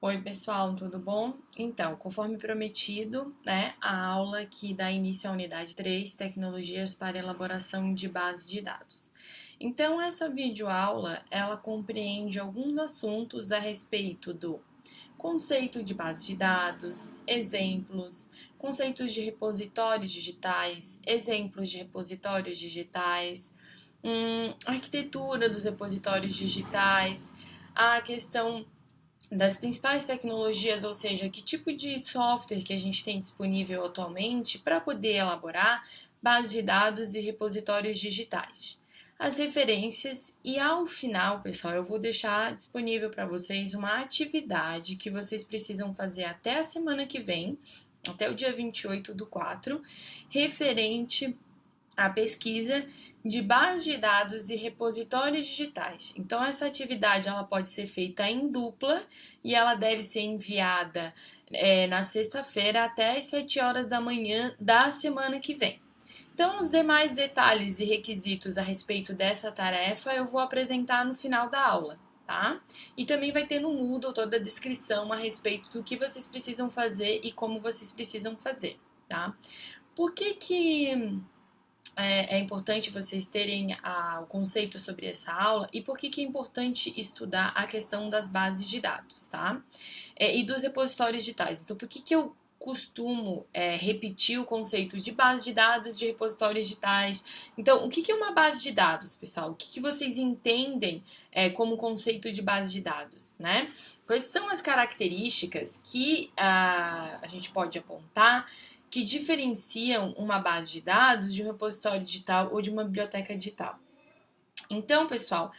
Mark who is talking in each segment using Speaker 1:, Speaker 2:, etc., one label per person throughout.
Speaker 1: Oi, pessoal, tudo bom? Então, conforme prometido, né, a aula que dá início à unidade 3, Tecnologias para Elaboração de Base de Dados. Então, essa videoaula, ela compreende alguns assuntos a respeito do conceito de base de dados, exemplos, conceitos de repositórios digitais, exemplos de repositórios digitais, arquitetura dos repositórios digitais, a questão das principais tecnologias, ou seja, que tipo de software que a gente tem disponível atualmente para poder elaborar bases de dados e repositórios digitais. As referências e ao final, pessoal, eu vou deixar disponível para vocês uma atividade que vocês precisam fazer até a semana que vem, até o dia 28 do 4, referente a pesquisa de bases de dados e repositórios digitais. Então, essa atividade ela pode ser feita em dupla e ela deve ser enviada na sexta-feira até as 7 horas da manhã da semana que vem. Então, os demais detalhes e requisitos a respeito dessa tarefa eu vou apresentar no final da aula, tá? E também vai ter no Moodle toda a descrição a respeito do que vocês precisam fazer e como vocês precisam fazer, tá? Por que é importante vocês terem o conceito sobre essa aula e por que é importante estudar a questão das bases de dados, tá? E dos repositórios digitais. Então, por que eu costumo repetir o conceito de base de dados, de repositórios digitais? Então, o que é uma base de dados, pessoal? O que vocês entendem como conceito de base de dados, né? Quais são as características que a gente pode apontar que diferenciam uma base de dados de um repositório digital ou de uma biblioteca digital? Então, pessoal,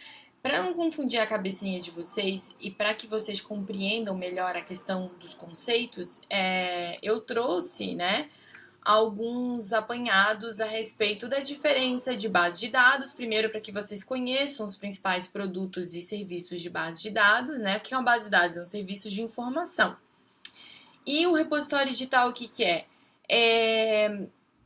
Speaker 1: para não confundir a cabecinha de vocês e para que vocês compreendam melhor a questão dos conceitos, eu trouxe, né, alguns apanhados a respeito da diferença de base de dados. Primeiro, para que vocês conheçam os principais produtos e serviços de base de dados, né? O que é uma base de dados? É um serviço de informação. E o repositório digital, o que, que é?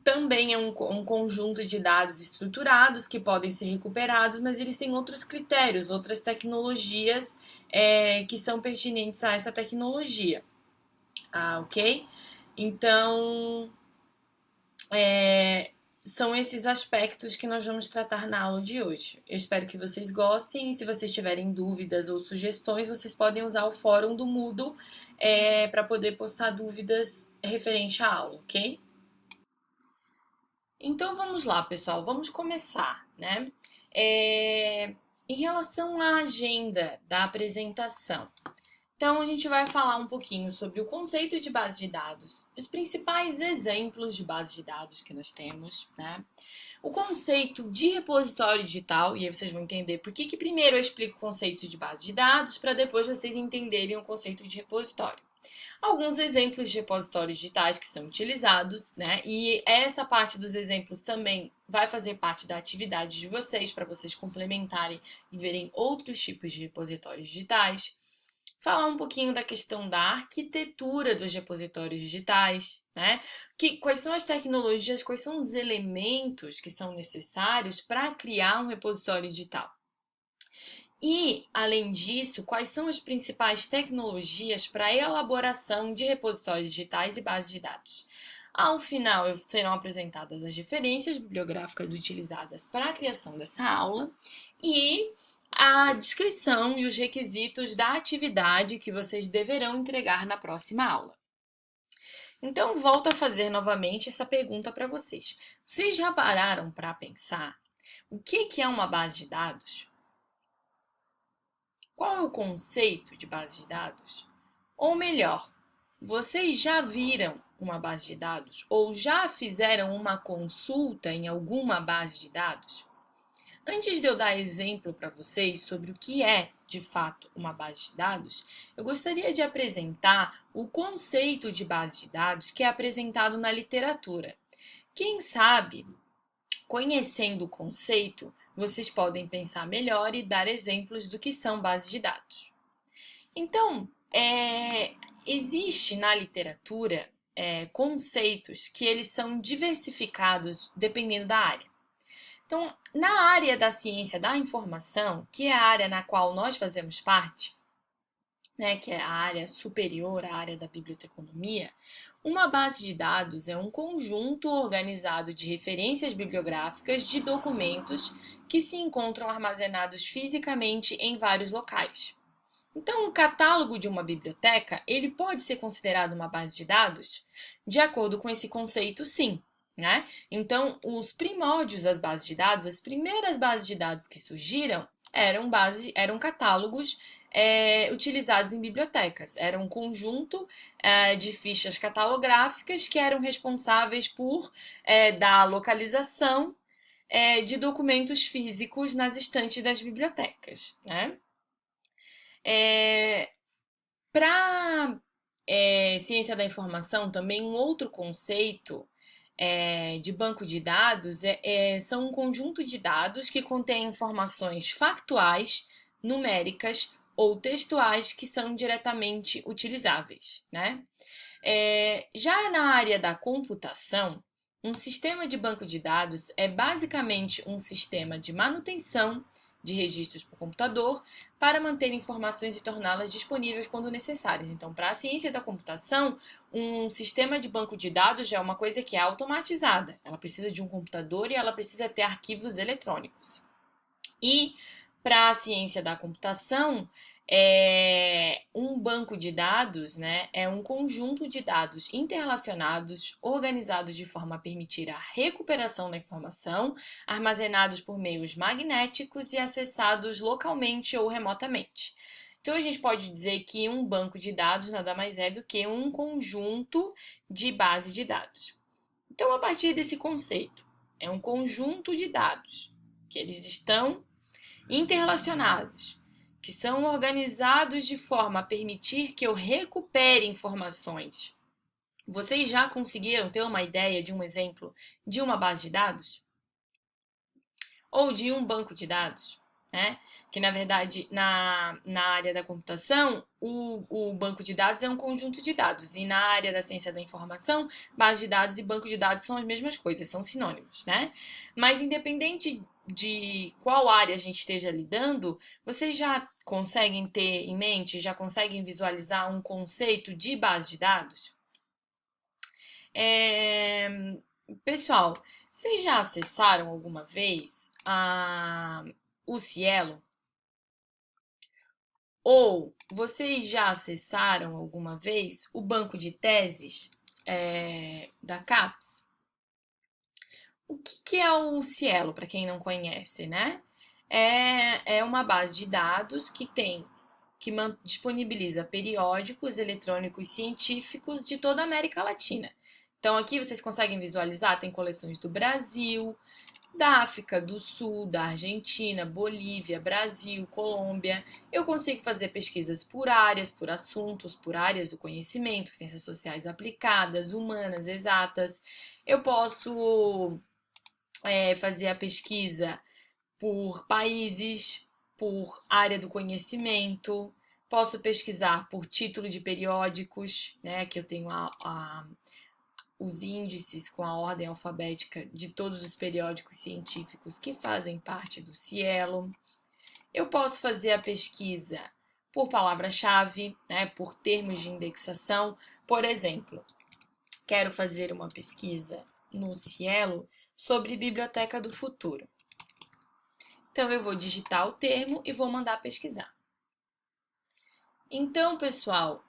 Speaker 1: Também é um conjunto de dados estruturados que podem ser recuperados, mas eles têm outros critérios, outras tecnologias que são pertinentes a essa tecnologia. Ok? Então, são esses aspectos que nós vamos tratar na aula de hoje. Eu espero que vocês gostem e se vocês tiverem dúvidas ou sugestões, vocês podem usar o fórum do Moodle para poder postar dúvidas referente à aula, ok? Então vamos lá, pessoal, vamos começar, né? Em relação à agenda da apresentação, então, a gente vai falar um pouquinho sobre o conceito de base de dados, os principais exemplos de base de dados que nós temos, né? O conceito de repositório digital, e aí vocês vão entender por que primeiro eu explico o conceito de base de dados, para depois vocês entenderem o conceito de repositório. Alguns exemplos de repositórios digitais que são utilizados, né? E essa parte dos exemplos também vai fazer parte da atividade de vocês, para vocês complementarem e verem outros tipos de repositórios digitais. Falar um pouquinho da questão da arquitetura dos repositórios digitais, né? Quais são as tecnologias, quais são os elementos que são necessários para criar um repositório digital. E, além disso, quais são as principais tecnologias para a elaboração de repositórios digitais e bases de dados. Ao final, serão apresentadas as referências bibliográficas utilizadas para a criação dessa aula e a descrição e os requisitos da atividade que vocês deverão entregar na próxima aula. Então, volto a fazer novamente essa pergunta para vocês. Vocês já pararam para pensar o que é uma base de dados? Qual é o conceito de base de dados? Ou melhor, vocês já viram uma base de dados ou já fizeram uma consulta em alguma base de dados? Antes de eu dar exemplo para vocês sobre o que é, de fato, uma base de dados, eu gostaria de apresentar o conceito de base de dados que é apresentado na literatura. Quem sabe, conhecendo o conceito, vocês podem pensar melhor e dar exemplos do que são bases de dados. Então, existe na literatura conceitos que eles são diversificados dependendo da área. Então, na área da ciência da informação, que é a área na qual nós fazemos parte, né, que é a área superior à área da biblioteconomia, uma base de dados é um conjunto organizado de referências bibliográficas de documentos que se encontram armazenados fisicamente em vários locais. Então, o catálogo de uma biblioteca, ele pode ser considerado uma base de dados? De acordo com esse conceito, sim, né? Então, os primórdios das bases de dados, as primeiras bases de dados que surgiram, eram catálogos utilizados em bibliotecas. Era um conjunto de fichas catalográficas que eram responsáveis por dar a localização de documentos físicos nas estantes das bibliotecas, né? Para ciência da informação, também um outro conceito de banco de dados são um conjunto de dados que contém informações factuais, numéricas ou textuais que são diretamente utilizáveis, né? Já na área da computação, um sistema de banco de dados é basicamente um sistema de manutenção de registros por computador para manter informações e torná-las disponíveis quando necessárias. Então, para a ciência da computação, um sistema de banco de dados já é uma coisa que é automatizada. Ela precisa de um computador e ela precisa ter arquivos eletrônicos. E para a ciência da computação, um banco de dados, né, é um conjunto de dados interrelacionados, organizados de forma a permitir a recuperação da informação, armazenados por meios magnéticos e acessados localmente ou remotamente. Então, a gente pode dizer que um banco de dados nada mais é do que um conjunto de base de dados. Então, a partir desse conceito, é um conjunto de dados que eles estão interrelacionados, que são organizados de forma a permitir que eu recupere informações. Vocês já conseguiram ter uma ideia de um exemplo de uma base de dados? Ou de um banco de dados? Né? Que, na verdade, na área da computação, o banco de dados é um conjunto de dados. E na área da ciência da informação, base de dados e banco de dados são as mesmas coisas, são sinônimos, né? Mas independente de qual área a gente esteja lidando, vocês já conseguem ter em mente, já conseguem visualizar um conceito de base de dados? É... Pessoal, vocês já acessaram alguma vez o Cielo? Ou vocês já acessaram alguma vez o banco de teses da CAPES? O que é o Cielo, para quem não conhece, né? É uma base de dados que disponibiliza periódicos eletrônicos científicos de toda a América Latina. Então aqui vocês conseguem visualizar, tem coleções do Brasil, da África do Sul, da Argentina, Bolívia, Brasil, Colômbia. Eu consigo fazer pesquisas por áreas, por assuntos, por áreas do conhecimento, ciências sociais aplicadas, humanas, exatas. Eu posso fazer a pesquisa por países, por área do conhecimento. Posso pesquisar por título de periódicos, né? Que eu tenho os índices com a ordem alfabética de todos os periódicos científicos que fazem parte do Cielo. Eu posso fazer a pesquisa por palavra-chave, né, por termos de indexação. Por exemplo, quero fazer uma pesquisa no Cielo sobre Biblioteca do Futuro. Então, eu vou digitar o termo e vou mandar pesquisar. Então, pessoal,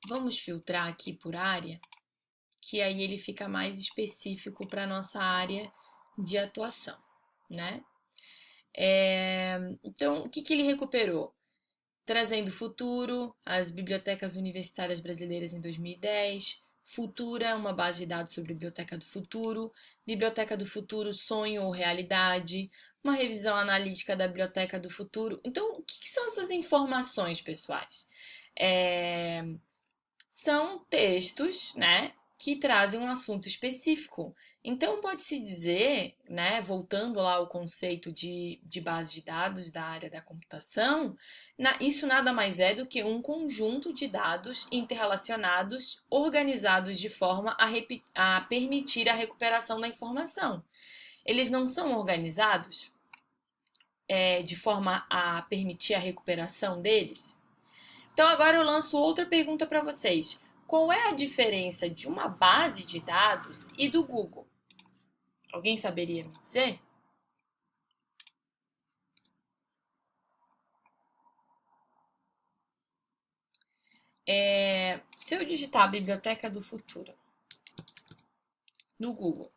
Speaker 1: vamos filtrar aqui por área, que aí ele fica mais específico para a nossa área de atuação, né? Então, o que ele recuperou? Trazendo Futuro, as bibliotecas universitárias brasileiras em 2010, Futura, uma base de dados sobre Biblioteca do Futuro, Biblioteca do Futuro, Sonho ou Realidade, uma revisão analítica da Biblioteca do Futuro. Então, o que são essas informações, pessoais? São textos, né, que trazem um assunto específico. Então, pode-se dizer, né, voltando lá ao conceito de base de dados da área da computação, isso nada mais é do que um conjunto de dados interrelacionados, organizados de forma a permitir a recuperação da informação. Eles não são organizados de forma a permitir a recuperação deles? Então agora eu lanço outra pergunta para vocês. Qual é a diferença de uma base de dados e do Google? Alguém saberia me dizer? Se eu digitar a Biblioteca do Futuro no Google,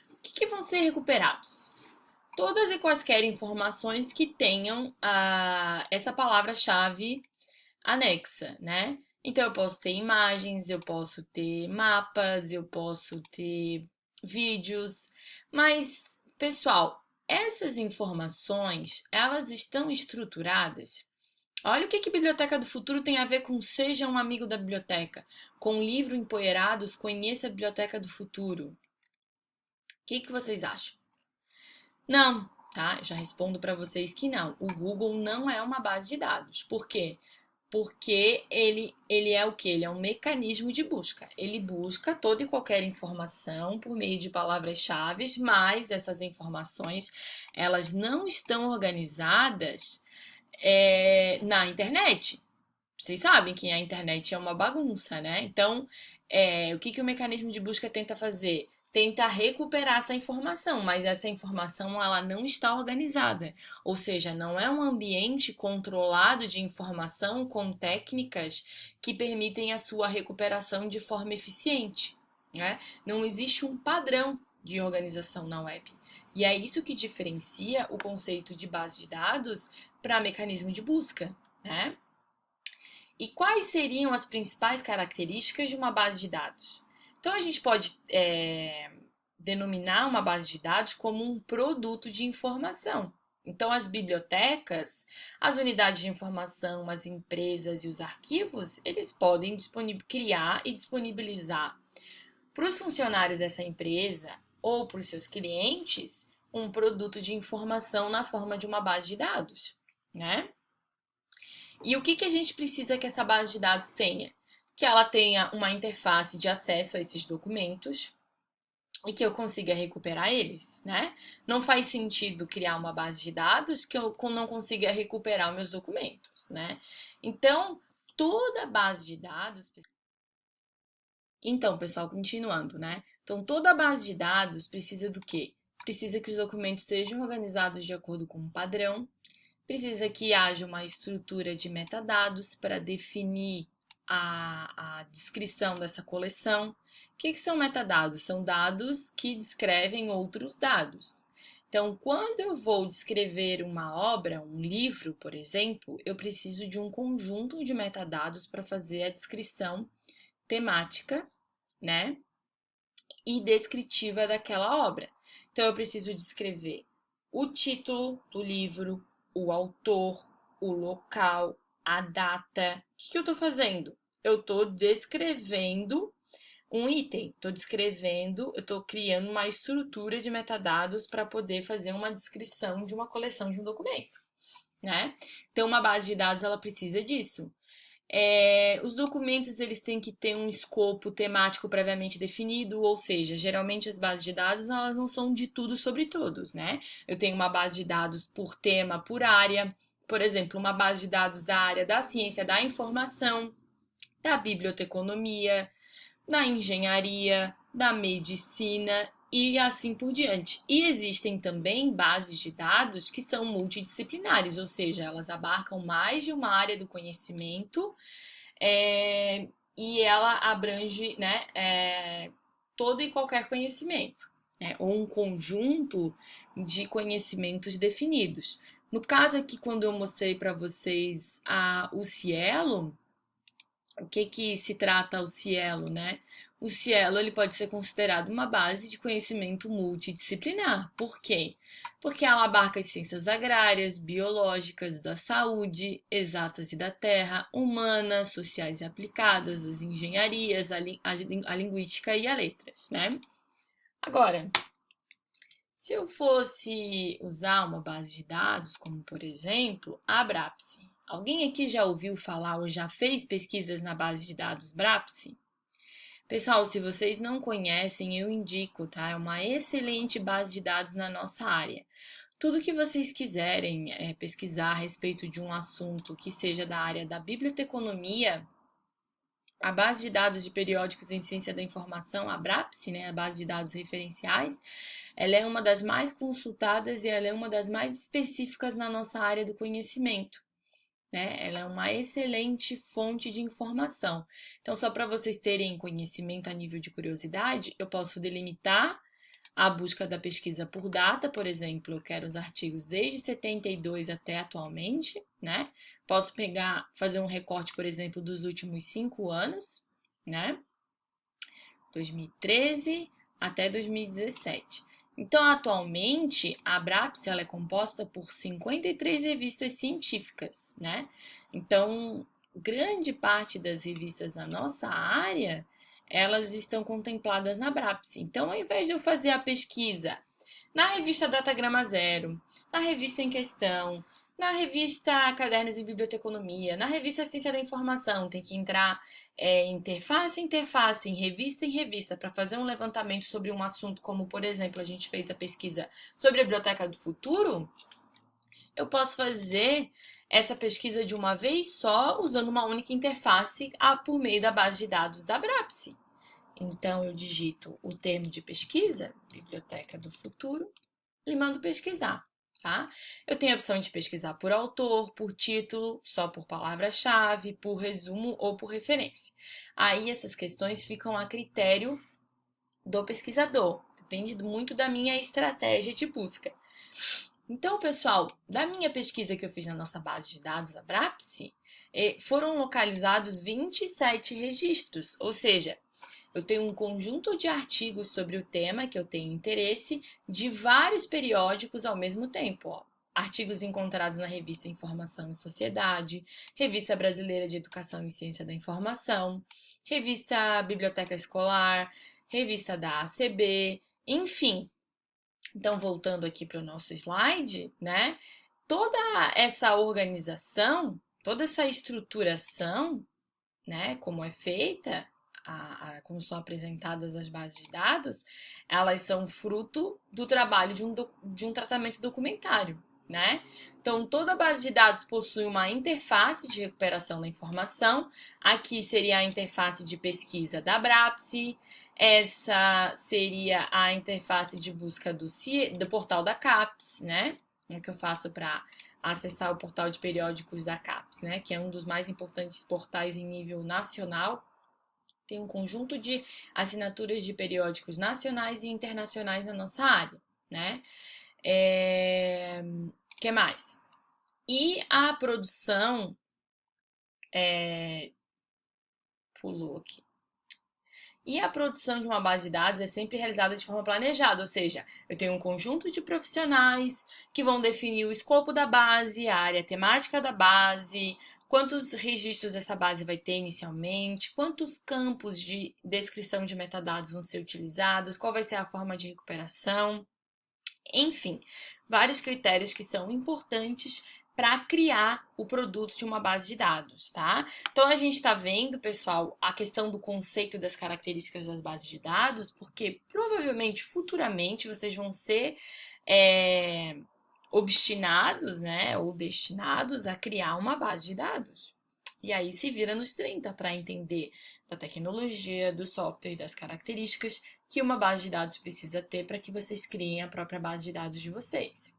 Speaker 1: o que vão ser recuperados? Todas e quaisquer informações que tenham essa palavra-chave anexa, né? Então eu posso ter imagens, eu posso ter mapas, eu posso ter vídeos, mas, pessoal, essas informações, elas estão estruturadas. Olha o que a Biblioteca do Futuro tem a ver com Seja um Amigo da Biblioteca, com livro Empoeirados, Conheça a Biblioteca do Futuro. O que vocês acham? Não, tá? Já respondo para vocês que não. O Google não é uma base de dados. Por quê? Porque ele é o quê? Ele é um mecanismo de busca. Ele busca toda e qualquer informação por meio de palavras-chave, mas essas informações, elas não estão organizadas na internet. Vocês sabem que a internet é uma bagunça, né? Então, o que o mecanismo de busca tenta fazer? Tenta recuperar essa informação, mas essa informação ela não está organizada. Ou seja, não é um ambiente controlado de informação com técnicas que permitem a sua recuperação de forma eficiente, né? Não existe um padrão de organização na web. E é isso que diferencia o conceito de base de dados para mecanismo de busca, né? E quais seriam as principais características de uma base de dados? Então, a gente pode denominar uma base de dados como um produto de informação. Então, as bibliotecas, as unidades de informação, as empresas e os arquivos, eles podem criar e disponibilizar para os funcionários dessa empresa ou para os seus clientes um produto de informação na forma de uma base de dados, né? E o que a gente precisa que essa base de dados tenha? Que ela tenha uma interface de acesso a esses documentos e que eu consiga recuperar eles, né? Não faz sentido criar uma base de dados que eu não consiga recuperar meus documentos, né? Então, toda base de dados. Então, pessoal, continuando, né? Então, toda base de dados precisa do quê? Precisa que os documentos sejam organizados de acordo com um padrão, precisa que haja uma estrutura de metadados para definir a descrição dessa coleção. O que são metadados? São dados que descrevem outros dados. Então, quando eu vou descrever uma obra, um livro, por exemplo, eu preciso de um conjunto de metadados para fazer a descrição temática, né? E descritiva daquela obra. Então, eu preciso descrever o título do livro, o autor, o local, a data. O que eu estou fazendo? Eu estou descrevendo um item, eu estou criando uma estrutura de metadados para poder fazer uma descrição de uma coleção de um documento, né? Então, uma base de dados ela precisa disso. Os documentos eles têm que ter um escopo temático previamente definido, ou seja, geralmente as bases de dados elas não são de tudo sobre todos, né? Eu tenho uma base de dados por tema, por área, por exemplo, uma base de dados da área da ciência da informação, da biblioteconomia, da engenharia, da medicina e assim por diante. E existem também bases de dados que são multidisciplinares, ou seja, elas abarcam mais de uma área do conhecimento e ela abrange, né, todo e qualquer conhecimento, né, ou um conjunto de conhecimentos definidos. No caso aqui, quando eu mostrei para vocês o Cielo, o que se trata o Cielo, né? O Cielo ele pode ser considerado uma base de conhecimento multidisciplinar. Por quê? Porque ela abarca as ciências agrárias, biológicas, da saúde, exatas e da terra, humanas, sociais e aplicadas, as engenharias, a linguística e a letras, né? Agora, se eu fosse usar uma base de dados, como por exemplo a Brapse, alguém aqui já ouviu falar ou já fez pesquisas na base de dados Brapse? Pessoal, se vocês não conhecem, eu indico, tá? É uma excelente base de dados na nossa área. Tudo que vocês quiserem pesquisar a respeito de um assunto que seja da área da biblioteconomia, a base de dados de periódicos em ciência da informação, a BRAPSE, né, a base de dados referenciais, ela é uma das mais consultadas e ela é uma das mais específicas na nossa área do conhecimento, né? Ela é uma excelente fonte de informação. Então, só para vocês terem conhecimento a nível de curiosidade, eu posso delimitar a busca da pesquisa por data, por exemplo, eu quero os artigos desde 72 até atualmente, né? Posso pegar, fazer um recorte, por exemplo, dos últimos 5 anos, né? 2013 até 2017. Então, atualmente, a Abrapse ela é composta por 53 revistas científicas, né? Então, grande parte das revistas da nossa área, elas estão contempladas na Abrapse. Então, ao invés de eu fazer a pesquisa na revista Datagrama Zero, na revista Em Questão, na revista Cadernos em Biblioteconomia, na revista Ciência da Informação, tem que entrar interface em revista, para fazer um levantamento sobre um assunto, como, por exemplo, a gente fez a pesquisa sobre a Biblioteca do Futuro, eu posso fazer essa pesquisa de uma vez só, usando uma única interface por meio da base de dados da Brapse. Então, eu digito o termo de pesquisa, Biblioteca do Futuro, e mando pesquisar, tá? Eu tenho a opção de pesquisar por autor, por título, só por palavra-chave, por resumo ou por referência. Aí essas questões ficam a critério do pesquisador, depende muito da minha estratégia de busca. Então, pessoal, da minha pesquisa que eu fiz na nossa base de dados, a Brapse, foram localizados 27 registros, ou seja, eu tenho um conjunto de artigos sobre o tema que eu tenho interesse de vários periódicos ao mesmo tempo. Ó. Artigos encontrados na revista Informação e Sociedade, Revista Brasileira de Educação e Ciência da Informação, Revista Biblioteca Escolar, Revista da ACB, enfim. Então, voltando aqui para o nosso slide, né? Toda essa organização, toda essa estruturação, né, como é feita, como são apresentadas as bases de dados, elas são fruto do trabalho de um tratamento documentário, né? Então, toda base de dados possui uma interface de recuperação da informação. Aqui seria a interface de pesquisa da Brapse, essa seria a interface de busca do portal da CAPES, né? O que eu faço para acessar o portal de periódicos da CAPES, né? Que é um dos mais importantes portais em nível nacional. Tem um conjunto de assinaturas de periódicos nacionais e internacionais na nossa área, né? Que mais? E a produção pulou aqui. E a produção de uma base de dados é sempre realizada de forma planejada, ou seja, eu tenho um conjunto de profissionais que vão definir o escopo da base, a área temática da base, quantos registros essa base vai ter inicialmente, quantos campos de descrição de metadados vão ser utilizados, qual vai ser a forma de recuperação, enfim, vários critérios que são importantes para criar o produto de uma base de dados, tá? Então a gente está vendo, pessoal, a questão do conceito das características das bases de dados, porque provavelmente futuramente vocês vão ser obstinados, né, ou destinados a criar uma base de dados. E aí se vira nos 30 para entender da tecnologia, do software, das características que uma base de dados precisa ter para que vocês criem a própria base de dados de vocês.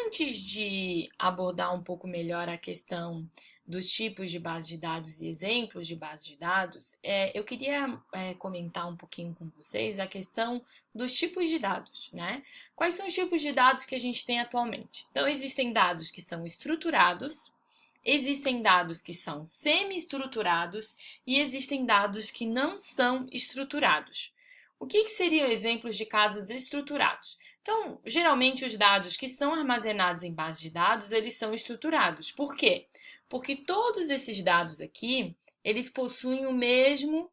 Speaker 1: Antes de abordar um pouco melhor a questão dos tipos de base de dados e exemplos de base de dados, eu queria comentar um pouquinho com vocês a questão dos tipos de dados, né? Quais são os tipos de dados que a gente tem atualmente? Então, existem dados que são estruturados, existem dados que são semi-estruturados e existem dados que não são estruturados. O que seriam exemplos de casos estruturados? Então, geralmente os dados que são armazenados em base de dados, eles são estruturados. Por quê? Porque todos esses dados aqui, eles possuem o mesmo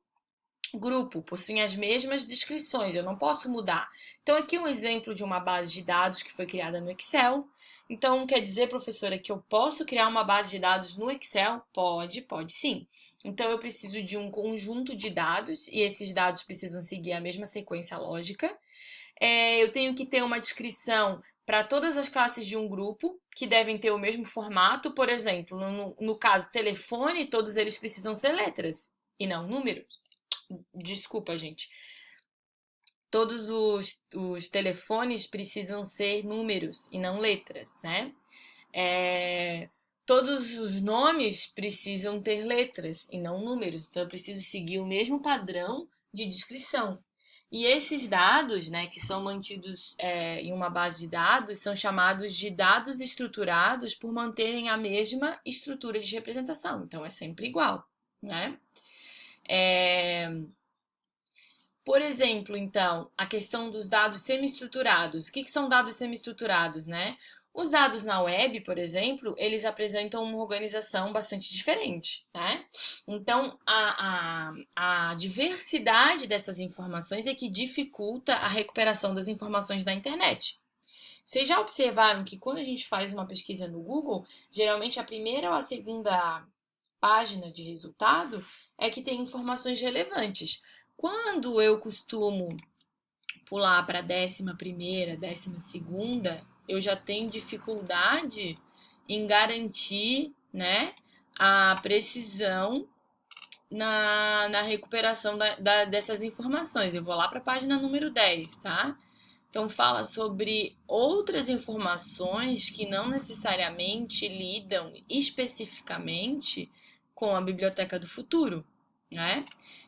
Speaker 1: grupo, possuem as mesmas descrições, eu não posso mudar. Então, aqui um exemplo de uma base de dados que foi criada no Excel, Então, quer dizer, professora, que eu posso criar uma base de dados no Excel? Pode sim. Então, eu preciso de um conjunto de dados e esses dados precisam seguir a mesma sequência lógica. Eu tenho que ter uma descrição para todas as classes de um grupo, que devem ter o mesmo formato. Por exemplo, no caso telefone, todos eles precisam ser letras e não números. Desculpa, gente. Todos os telefones precisam ser números e não letras, né? É, todos os nomes precisam ter letras e não números, então eu preciso seguir o mesmo padrão de descrição. E esses dados, né, que são mantidos em uma base de dados, são chamados de dados estruturados por manterem a mesma estrutura de representação. Então é sempre igual, né? É, por exemplo, então, a questão dos dados semi-estruturados. O que são dados semi-estruturados, né? Os dados na web, por exemplo, eles apresentam uma organização bastante diferente, né? Então, a diversidade dessas informações é que dificulta a recuperação das informações da internet. Vocês já observaram que quando a gente faz uma pesquisa no Google, geralmente a primeira ou a segunda página de resultado é que tem informações relevantes. Quando eu costumo pular para a 11ª, 12ª, eu já tenho dificuldade em garantir, né, a precisão na recuperação dessas informações. Eu vou lá para a página número 10, tá? Então fala sobre outras informações que não necessariamente lidam especificamente com a biblioteca do futuro, né?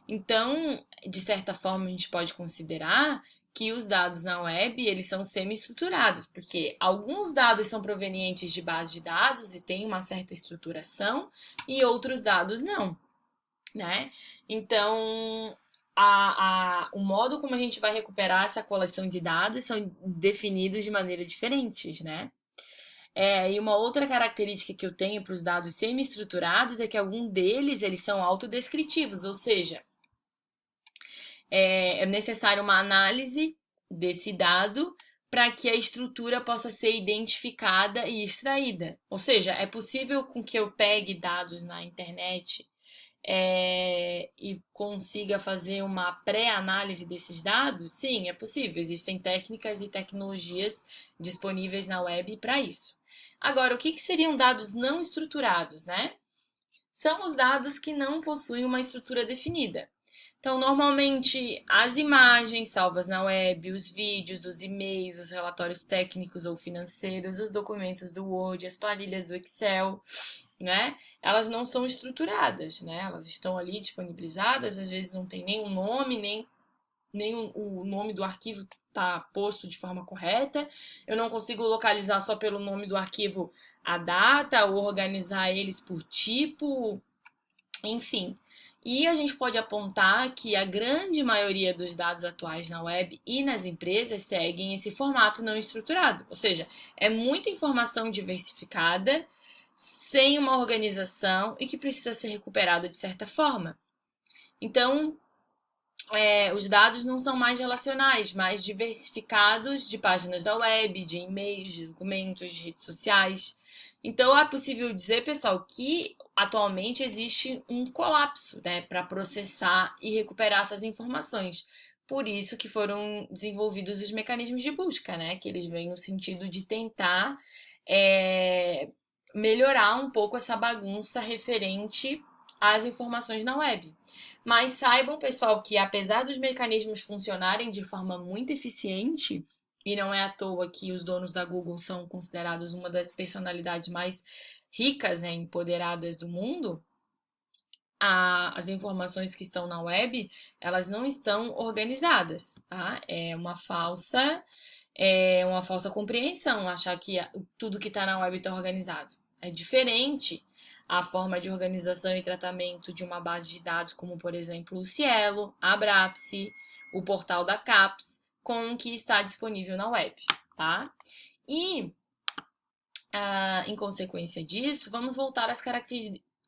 Speaker 1: Então, de certa forma, a gente pode considerar que os dados na web, eles são semi-estruturados, porque alguns dados são provenientes de base de dados e têm uma certa estruturação, e outros dados não, né? Então, o modo como a gente vai recuperar essa coleção de dados são definidos de maneira diferentes, né? E uma outra característica que eu tenho para os dados semi-estruturados é que algum deles eles são autodescritivos, ou seja, é necessário uma análise desse dado para que a estrutura possa ser identificada e extraída. Ou seja, é possível com que eu pegue dados na internet e consiga fazer uma pré-análise desses dados? Sim, é possível. Existem técnicas e tecnologias disponíveis na web para isso. Agora, o que seriam dados não estruturados, né? São os dados que não possuem uma estrutura definida. Então, normalmente, as imagens salvas na web, os vídeos, os e-mails, os relatórios técnicos ou financeiros, os documentos do Word, as planilhas do Excel, né? Elas não são estruturadas, né? Elas estão ali disponibilizadas, às vezes não tem nenhum nome, nem o nome do arquivo está posto de forma correta. Eu não consigo localizar só pelo nome do arquivo a data ou organizar eles por tipo, enfim. E a gente pode apontar que a grande maioria dos dados atuais na web e nas empresas seguem esse formato não estruturado, ou seja, é muita informação diversificada, sem uma organização e que precisa ser recuperada de certa forma. Então, os dados não são mais relacionais, mas diversificados de páginas da web, de e-mails, de documentos, de redes sociais. Então, é possível dizer, pessoal, que atualmente existe um colapso, né, para processar e recuperar essas informações. Por isso que foram desenvolvidos os mecanismos de busca, né, que eles vêm no sentido de tentar melhorar um pouco essa bagunça referente às informações na web. Mas saibam, pessoal, que apesar dos mecanismos funcionarem de forma muito eficiente, e não é à toa que os donos da Google são considerados uma das personalidades mais ricas, né, empoderadas do mundo, as informações que estão na web, elas não estão organizadas, tá? É uma falsa compreensão achar que tudo que está na web está organizado. É diferente a forma de organização e tratamento de uma base de dados, como por exemplo o Cielo, a Abrapse, o portal da CAPES, com o que está disponível na web, tá? E, em consequência disso, vamos voltar às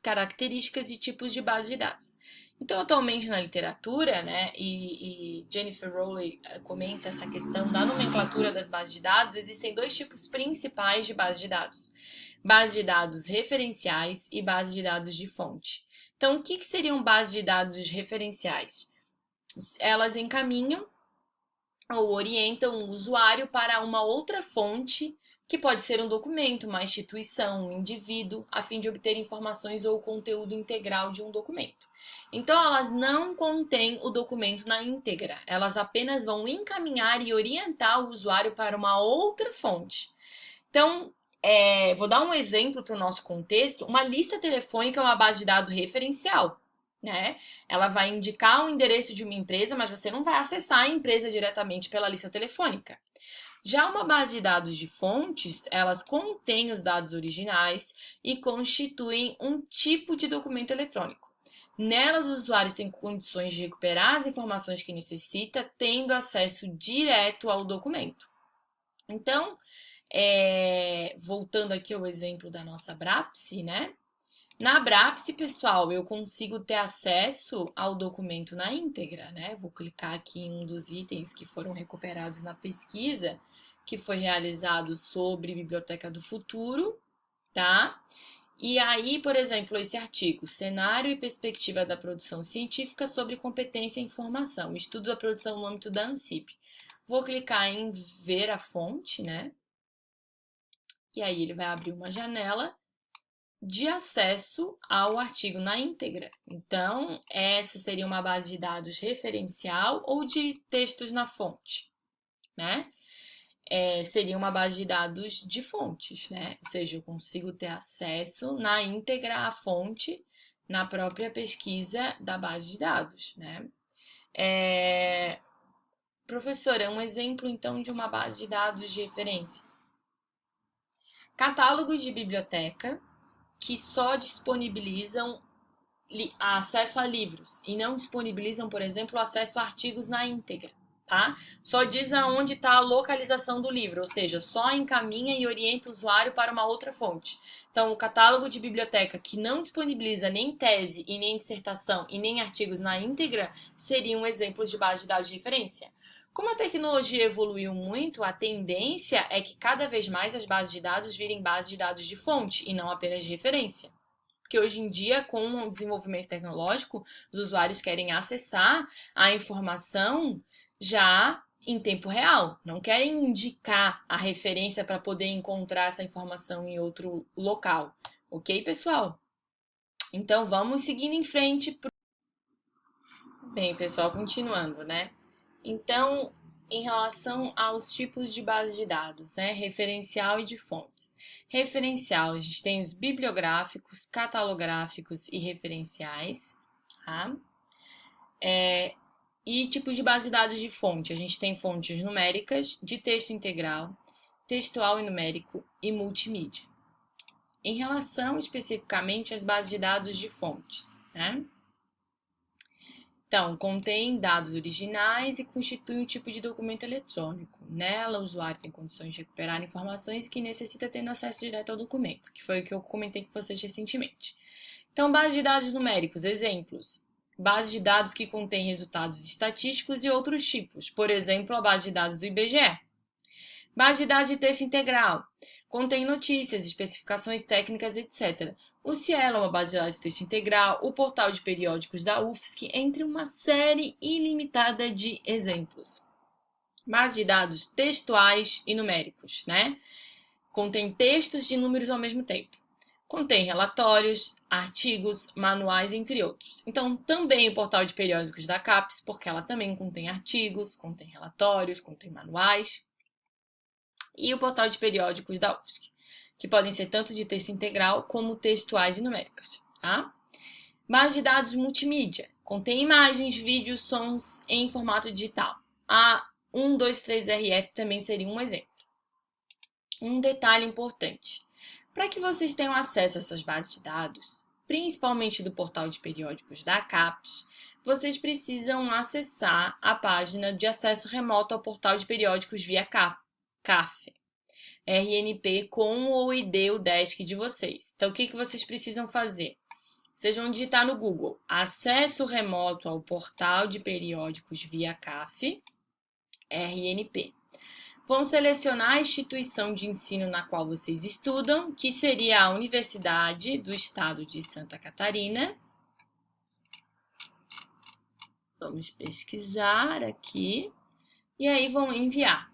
Speaker 1: características e tipos de base de dados. Então, atualmente na literatura, né, e Jennifer Rowley comenta essa questão da nomenclatura das bases de dados, existem dois tipos principais de bases de dados. Bases de dados referenciais e bases de dados de fonte. Então, o que seriam bases de dados referenciais? Elas encaminham ou orientam o usuário para uma outra fonte, que pode ser um documento, uma instituição, um indivíduo, a fim de obter informações ou conteúdo integral de um documento. Então, elas não contêm o documento na íntegra, elas apenas vão encaminhar e orientar o usuário para uma outra fonte. Então, vou dar um exemplo para o nosso contexto. Uma lista telefônica é uma base de dados referencial, né? Ela vai indicar o endereço de uma empresa, mas você não vai acessar a empresa diretamente pela lista telefônica. Já uma base de dados de fontes, elas contêm os dados originais e constituem um tipo de documento eletrônico. Nelas, os usuários têm condições de recuperar as informações que necessita, tendo acesso direto ao documento. Então, voltando aqui ao exemplo da nossa Brapse, né? Na Brapse, pessoal, eu consigo ter acesso ao documento na íntegra, né? Vou clicar aqui em um dos itens que foram recuperados na pesquisa, que foi realizado sobre Biblioteca do Futuro, tá? E aí, por exemplo, esse artigo, Cenário e Perspectiva da Produção Científica sobre Competência e Informação, Estudo da Produção no âmbito da ANSIP. Vou clicar em ver a fonte, né? E aí ele vai abrir uma janela de acesso ao artigo na íntegra. Então, essa seria uma base de dados referencial ou de textos na fonte, né? Seria uma base de dados de fontes, né? Ou seja, eu consigo ter acesso na íntegra à fonte na própria pesquisa da base de dados, né? Professora, um exemplo então de uma base de dados de referência. Catálogos de biblioteca que só disponibilizam acesso a livros e não disponibilizam, por exemplo, acesso a artigos na íntegra, tá? Só diz aonde está a localização do livro, ou seja, só encaminha e orienta o usuário para uma outra fonte. Então, o catálogo de biblioteca que não disponibiliza nem tese e nem dissertação e nem artigos na íntegra seriam exemplos de base de dados de referência. Como a tecnologia evoluiu muito, a tendência é que cada vez mais as bases de dados virem bases de dados de fonte e não apenas de referência. Porque hoje em dia, com o desenvolvimento tecnológico, os usuários querem acessar a informação já em tempo real. Não querem indicar a referência para poder encontrar essa informação em outro local. Ok, pessoal? Então, vamos seguindo em frente. Bem, pessoal, continuando, né? Então, em relação aos tipos de base de dados, né? Referencial e de fontes. Referencial, a gente tem os bibliográficos, catalográficos e referenciais, tá? E tipos de base de dados de fonte. A gente tem fontes numéricas, de texto integral, textual e numérico e multimídia. Em relação especificamente às bases de dados de fontes, né? Então, contém dados originais e constitui um tipo de documento eletrônico. Nela, o usuário tem condições de recuperar informações que necessita tendo acesso direto ao documento, que foi o que eu comentei com vocês recentemente. Então, base de dados numéricos, exemplos. Base de dados que contém resultados estatísticos e outros tipos, por exemplo, a base de dados do IBGE. Base de dados de texto integral, contém notícias, especificações técnicas, etc. O Cielo é uma base de dados de texto integral, o portal de periódicos da UFSC, entre uma série ilimitada de exemplos. Base de dados textuais e numéricos, né? Contém textos de números ao mesmo tempo. Contém relatórios, artigos, manuais, entre outros. Então, também o portal de periódicos da CAPES, porque ela também contém artigos, contém relatórios, contém manuais. E o portal de periódicos da UFSC, que podem ser tanto de texto integral como textuais e numéricas, tá? Base de dados multimídia. Contém imagens, vídeos, sons em formato digital. A 123RF também seria um exemplo. Um detalhe importante. Para que vocês tenham acesso a essas bases de dados, principalmente do portal de periódicos da CAPES, vocês precisam acessar a página de acesso remoto ao portal de periódicos via CAF, RNP com o ID, o desk de vocês. Então, o que vocês precisam fazer? Vocês vão digitar no Google acesso remoto ao portal de periódicos via CAF, RNP. Vão selecionar a instituição de ensino na qual vocês estudam, que seria a Universidade do Estado de Santa Catarina. Vamos pesquisar aqui. E aí vão enviar.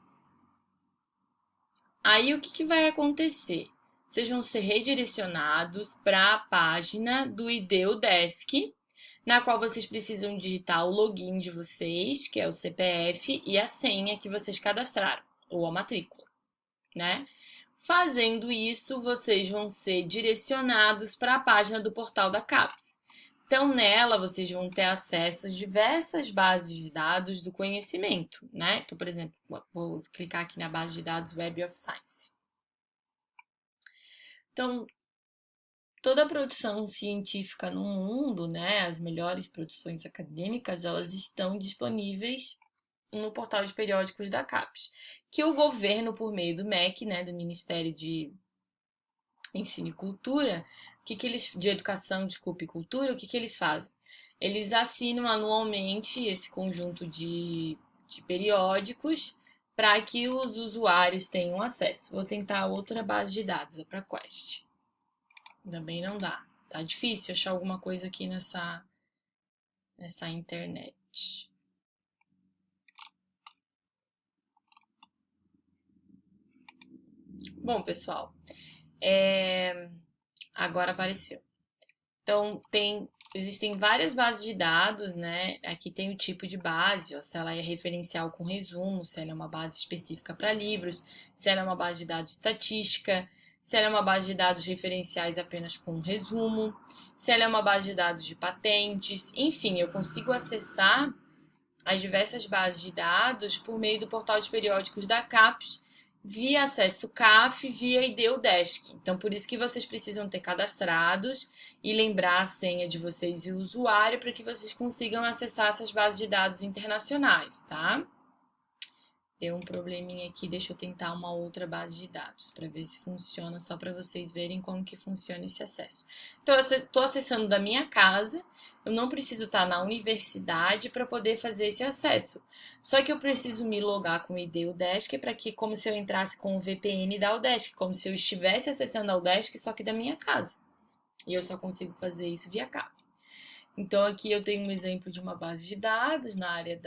Speaker 1: Aí o que vai acontecer? Vocês vão ser redirecionados para a página do IDEUDESC, na qual vocês precisam digitar o login de vocês, que é o CPF, e a senha que vocês cadastraram, ou a matrícula, né? Fazendo isso, vocês vão ser direcionados para a página do portal da CAPES. Então, nela, vocês vão ter acesso a diversas bases de dados do conhecimento, né? Então, por exemplo, vou clicar aqui na base de dados Web of Science. Então, toda a produção científica no mundo, né, as melhores produções acadêmicas, elas estão disponíveis no portal de periódicos da CAPES, que o governo, por meio do MEC, né, do Ministério de Ensino e Cultura, de Educação, desculpe, e Cultura, o que eles fazem? Eles assinam anualmente esse conjunto de periódicos para que os usuários tenham acesso. Vou tentar outra base de dados, a ProQuest. Também não dá. Tá difícil achar alguma coisa aqui nessa internet. Bom, pessoal, agora apareceu. Então, existem várias bases de dados, né? Aqui tem o tipo de base, ó, se ela é referencial com resumo, se ela é uma base específica para livros, se ela é uma base de dados estatística, se ela é uma base de dados referenciais apenas com resumo, se ela é uma base de dados de patentes, enfim, eu consigo acessar as diversas bases de dados por meio do portal de periódicos da CAPES, via acesso CAF, via IDEUDESC. Então, por isso que vocês precisam ter cadastrados e lembrar a senha de vocês e o usuário para que vocês consigam acessar essas bases de dados internacionais, tá? Deu um probleminha aqui, deixa eu tentar uma outra base de dados para ver se funciona, só para vocês verem como que funciona esse acesso. Então, eu estou acessando da minha casa, eu não preciso estar na universidade para poder fazer esse acesso. Só que eu preciso me logar com o ID UDESC para que, como se eu entrasse com o VPN da UDESC, como se eu estivesse acessando a UDESC, só que da minha casa. E eu só consigo fazer isso via CAP. Então, aqui eu tenho um exemplo de uma base de dados na área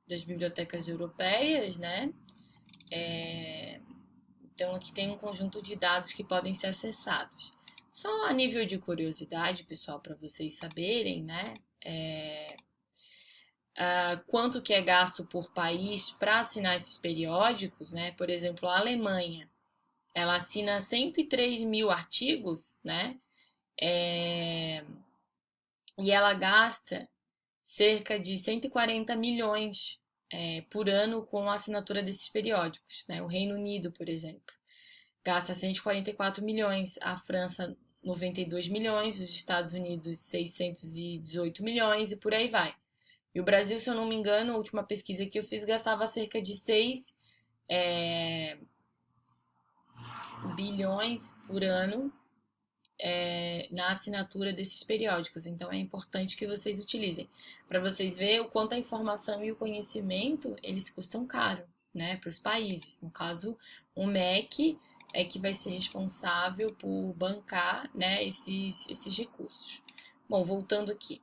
Speaker 1: das bibliotecas europeias, né? Então, aqui tem um conjunto de dados que podem ser acessados. Só a nível de curiosidade, pessoal, para vocês saberem, né? Quanto que é gasto por país para assinar esses periódicos, né? Por exemplo, a Alemanha, ela assina 103 mil artigos, né? E ela gasta cerca de 140 milhões por ano com a assinatura desses periódicos, né? O Reino Unido, por exemplo, gasta 144 milhões, a França 92 milhões, os Estados Unidos 618 milhões e por aí vai. E o Brasil, se eu não me engano, a última pesquisa que eu fiz gastava cerca de 6 bilhões por ano na assinatura desses periódicos. Então é importante que vocês utilizem para vocês verem o quanto a informação e o conhecimento eles custam caro, né, para os países. No caso, o MEC é que vai ser responsável por bancar, né, esses recursos. Bom, voltando aqui.